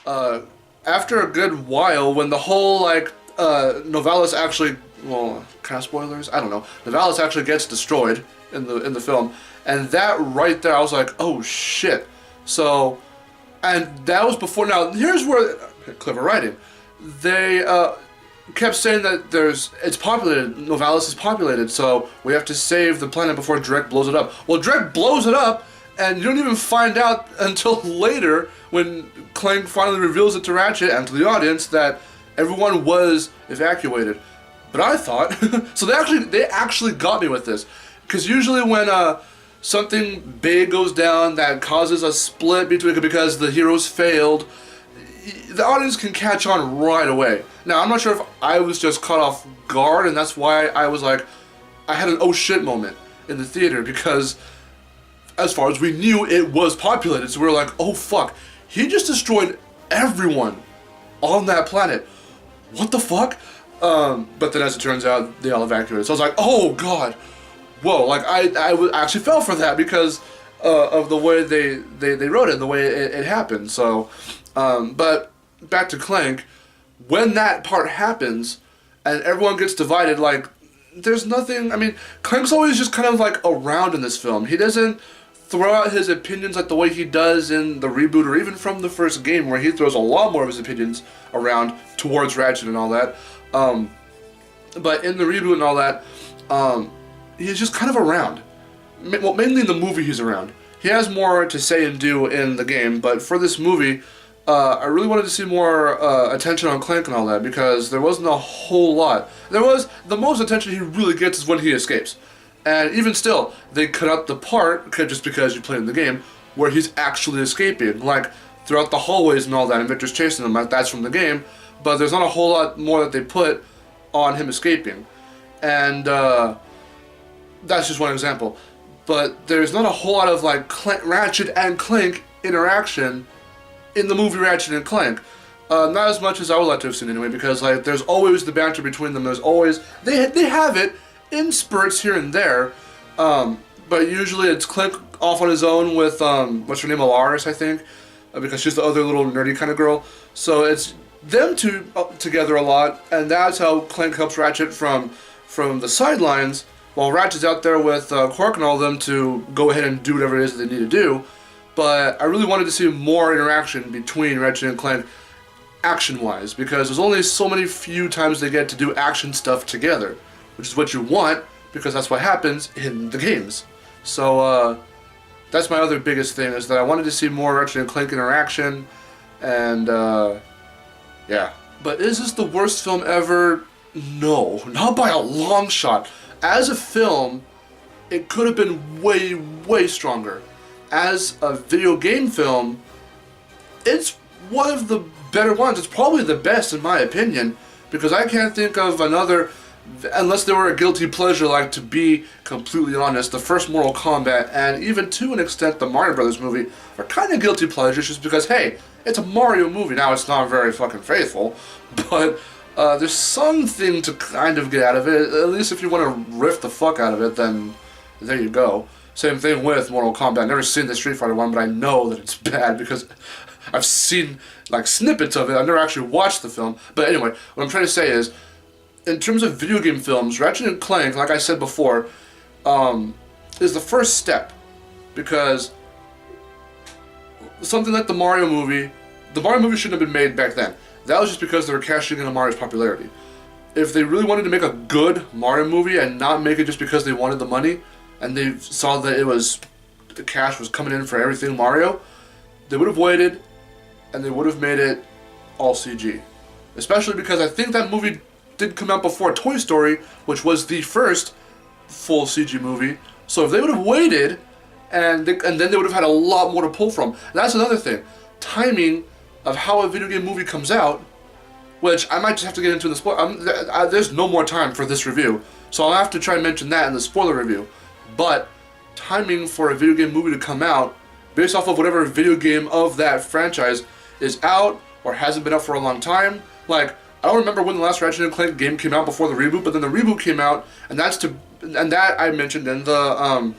after a good while, when the whole like Novalis actually, well, kind of spoilers, I don't know. Novalis actually gets destroyed in the film, and that right there, I was like, oh shit. So, and that was before. Now here's where clever writing. They kept saying that it's populated. Novalis is populated, so we have to save the planet before Drek blows it up. Well, Drek blows it up, and you don't even find out until later when Clank finally reveals it to Ratchet and to the audience that everyone was evacuated. But I thought so. They actually got me with this, because usually when something big goes down that causes a split between because the heroes failed, the audience can catch on right away. Now, I'm not sure if I was just caught off guard, and that's why I was like, I had an oh shit moment in the theater, because as far as we knew, it was populated. So we were like, oh fuck, he just destroyed everyone on that planet. What the fuck? But then as it turns out, they all evacuated. So I was like, oh god, whoa, like I actually fell for that because of the way they wrote it and the way it happened. So, but back to Clank, when that part happens and everyone gets divided, like, there's nothing, I mean, Clank's always just kind of like around in this film. He doesn't throw out his opinions like the way he does in the reboot or even from the first game, where he throws a lot more of his opinions around towards Ratchet and all that. But in the reboot and all that, he's just kind of around. Well, mainly in the movie he's around. He has more to say and do in the game, but for this movie, I really wanted to see more attention on Clank and all that, because there wasn't a whole lot. The most attention he really gets is when he escapes. And even still, they cut out the part, just because you played in the game, where he's actually escaping. Like, throughout the hallways and all that, and Victor's chasing him, that's from the game, but there's not a whole lot more that they put on him escaping. And that's just one example. But there's not a whole lot of like Ratchet and Clank interaction in the movie Ratchet and Clank. Not as much as I would like to have seen anyway, because like there's always the banter between them. There's always they have it in spurts here and there, but usually it's Clank off on his own with what's her name, Alaris, I think, because she's the other little nerdy kind of girl. So it's them two together a lot, and that's how Clank helps Ratchet from the sidelines, while Ratchet's out there with Quark and all of them to go ahead and do whatever it is that they need to do. But I really wanted to see more interaction between Ratchet and Clank, action-wise, because there's only so many few times they get to do action stuff together, which is what you want, because that's what happens in the games. So that's my other biggest thing, is that I wanted to see more Ratchet and Clank interaction, and yeah. But is this the worst film ever? No, not by a long shot. As a film, it could have been way, way stronger. As a video game film, it's one of the better ones. It's probably the best in my opinion, because I can't think of another, unless they were a guilty pleasure, like, to be completely honest, the first Mortal Kombat, and even to an extent the Mario Brothers movie, are kind of guilty pleasures just because, hey, it's a Mario movie. Now, it's not very fucking faithful, but there's something to kind of get out of it. At least if you want to riff the fuck out of it, then there you go. Same thing with Mortal Kombat. I've never seen the Street Fighter one, but I know that it's bad because I've seen like snippets of it. I've never actually watched the film. But anyway, what I'm trying to say is, in terms of video game films, Ratchet and Clank, like I said before, is the first step. Because something like the Mario movie shouldn't have been made back then. That was just because they were cashing in on Mario's popularity. If they really wanted to make a good Mario movie and not make it just because they wanted the money, and they saw that the cash was coming in for everything Mario, they would have waited, and they would have made it all CG. Especially because I think that movie did come out before Toy Story, which was the first full CG movie. So if they would have waited, and then they would have had a lot more to pull from. That's another thing. Timing of how a video game movie comes out, which I might just have to get into in the spoiler. There's no more time for this review, so I'll have to try and mention that in the spoiler review. But timing for a video game movie to come out, based off of whatever video game of that franchise is out or hasn't been out for a long time. Like, I don't remember when the last Ratchet and Clank game came out before the reboot, but then the reboot came out, and that I mentioned in the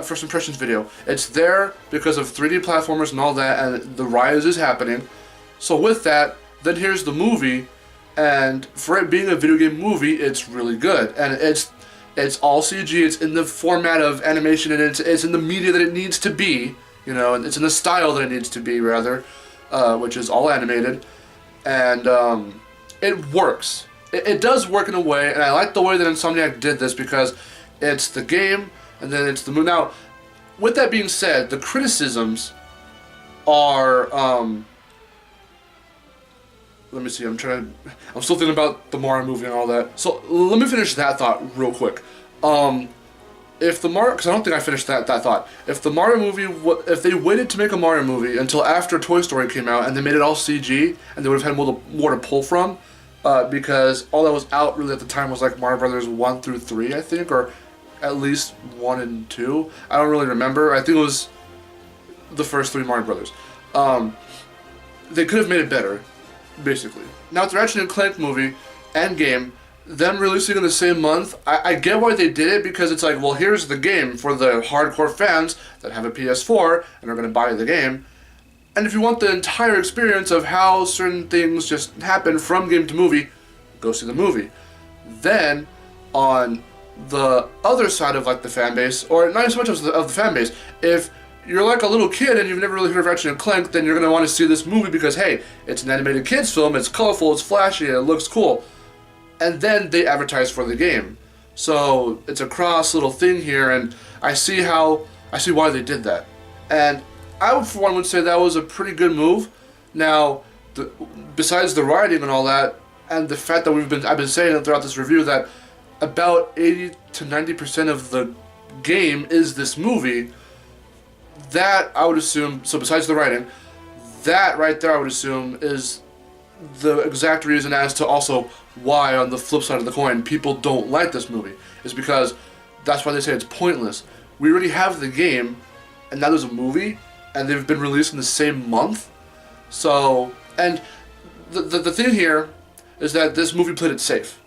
first impressions video. It's there because of 3D platformers and all that, and the rise is happening. So with that, then here's the movie, and for it being a video game movie, it's really good, and it's all CG. It's in the format of animation, and it's in the media that it needs to be, you know, and it's in the style that it needs to be, rather, which is all animated, and it works. It does work in a way, and I like the way that Insomniac did this because it's the game, and then it's the movie. Now, with that being said, the criticisms are, let me see, I'm still thinking about the Mario movie and all that. So, let me finish that thought real quick. If the Mario, because I don't think I finished that thought. If the Mario movie, if they waited to make a Mario movie until after Toy Story came out and they made it all CG, and they would have had more to pull from, because all that was out really at the time was like Mario Brothers 1 through 3, I think, or at least 1 and 2. I don't really remember. I think it was the first 3 Mario Brothers. They could have made it better, basically. Now with the Ratchet and Clank movie and game, them releasing in the same month, I get why they did it, because it's like, well, here's the game for the hardcore fans that have a PS4 and are going to buy the game. And if you want the entire experience of how certain things just happen from game to movie, go see the movie. Then, on the other side of like the fan base, or not as much of the fan base, if you're like a little kid and you've never really heard of Ratchet and Clank, then you're going to want to see this movie because, hey, it's an animated kids film, it's colorful, it's flashy, and it looks cool. And then they advertise for the game. So it's a cross little thing here, and I see why they did that. And I would, for one, would say that was a pretty good move. Now, besides the writing and all that, and the fact that I've been saying throughout this review that about 80 to 90% of the game is this movie, that I would assume, so besides the writing, that right there I would assume is the exact reason as to also why, on the flip side of the coin, people don't like this movie. Is because that's why they say it's pointless. We already have the game, and now there's a movie, and they've been released in the same month. So, and the thing here is that this movie played it safe.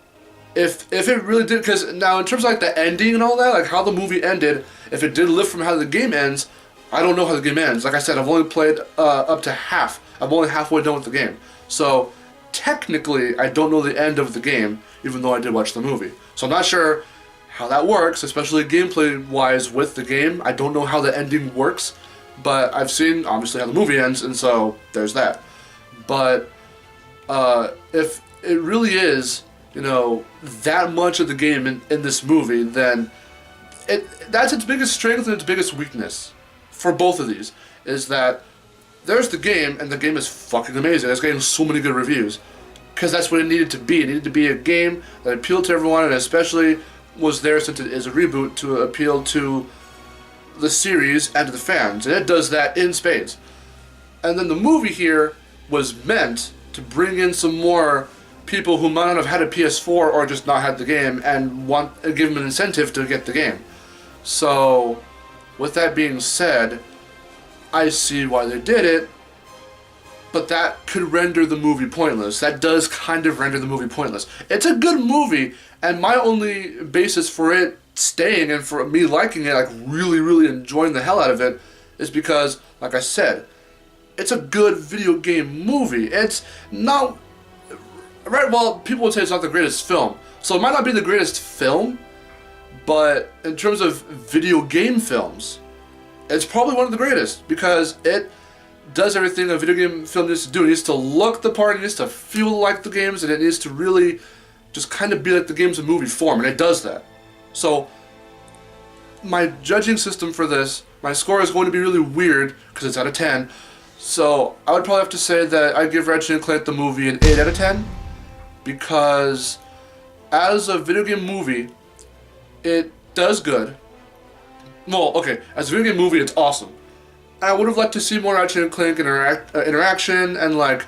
If it really did, because now in terms of like the ending and all that, like how the movie ended, if it did lift from how the game ends, I don't know how the game ends. Like I said, I've only played up to half. I'm only halfway done with the game. So, technically, I don't know the end of the game, even though I did watch the movie. So I'm not sure how that works, especially gameplay-wise with the game. I don't know how the ending works, but I've seen, obviously, how the movie ends, and so there's that. But if it really is, you know, that much of the game in this movie, then that's its biggest strength and its biggest weakness for both of these, is that there's the game, and the game is fucking amazing. It's getting so many good reviews, because that's what it needed to be. It needed to be a game that appealed to everyone, and especially was there, since it is a reboot, to appeal to the series and to the fans, and it does that in spades. And then the movie here was meant to bring in some more people who might not have had a PS4 or just not had the game, and give them an incentive to get the game. So, with that being said, I see why they did it, but that could render the movie pointless. That does kind of render the movie pointless. It's a good movie, and my only basis for it staying and for me liking it, like really, really enjoying the hell out of it, is because, like I said, it's a good video game movie. It's not, right, well, people would say it's not the greatest film. So it might not be the greatest film, but in terms of video game films, it's probably one of the greatest, because it does everything a video game film needs to do. It needs to look the part, it needs to feel like the games, and it needs to really just kind of be like the games in movie form, and it does that. So, my judging system for this, my score is going to be really weird, because it's out of 10, so I would probably have to say that I give Ratchet and Clank the movie an 8 out of 10, because as a video game movie, it does good. Well, okay, as a video game movie, it's awesome. I would have liked to see more Ratchet and Clank interaction, and like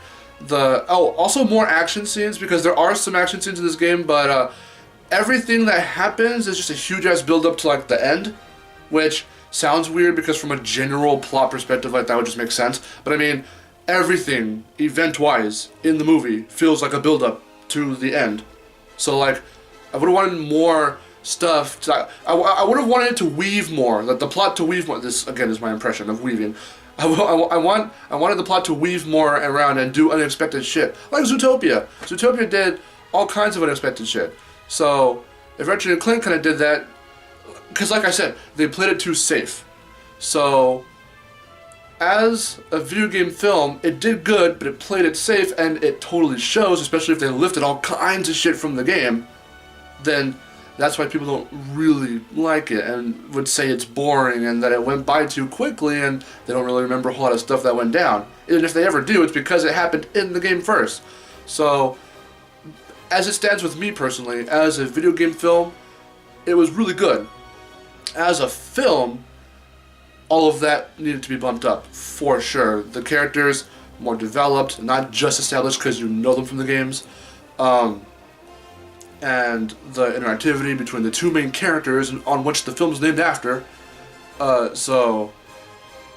also more action scenes, because there are some action scenes in this game, but everything that happens is just a huge ass build up to like the end, which sounds weird because from a general plot perspective, like that would just make sense. But I mean, everything event wise in the movie feels like a build up to the end. So like, I would have wanted more stuff. I would have wanted it to weave more. That the plot to weave more. This again is my impression of weaving. I wanted the plot to weave more around and do unexpected shit, like Zootopia. Zootopia did all kinds of unexpected shit. So if Ratchet and Clank kind of did that, because like I said, they played it too safe. So as a video game film, it did good, but it played it safe, and it totally shows, especially if they lifted all kinds of shit from the game. Then that's why people don't really like it and would say it's boring and that it went by too quickly and they don't really remember a whole lot of stuff that went down. And if they ever do, it's because it happened in the game first. So, as it stands with me personally, as a video game film, it was really good. As a film, all of that needed to be bumped up, for sure. The characters, more developed, not just established because you know them from the games. And the interactivity between the two main characters on which the film is named after. So,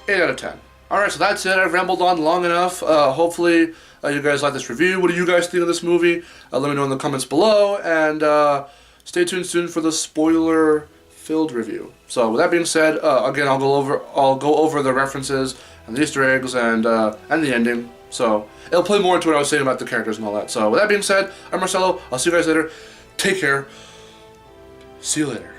8 out of 10. Alright, so that's it. I've rambled on long enough. Hopefully you guys like this review. What do you guys think of this movie? Let me know in the comments below. And stay tuned soon for the spoiler-filled review. So, with that being said, again, I'll go over the references and the Easter eggs and the ending. So, it'll play more into what I was saying about the characters and all that. So, with that being said, I'm Marcelo. I'll see you guys later. Take care. See you later.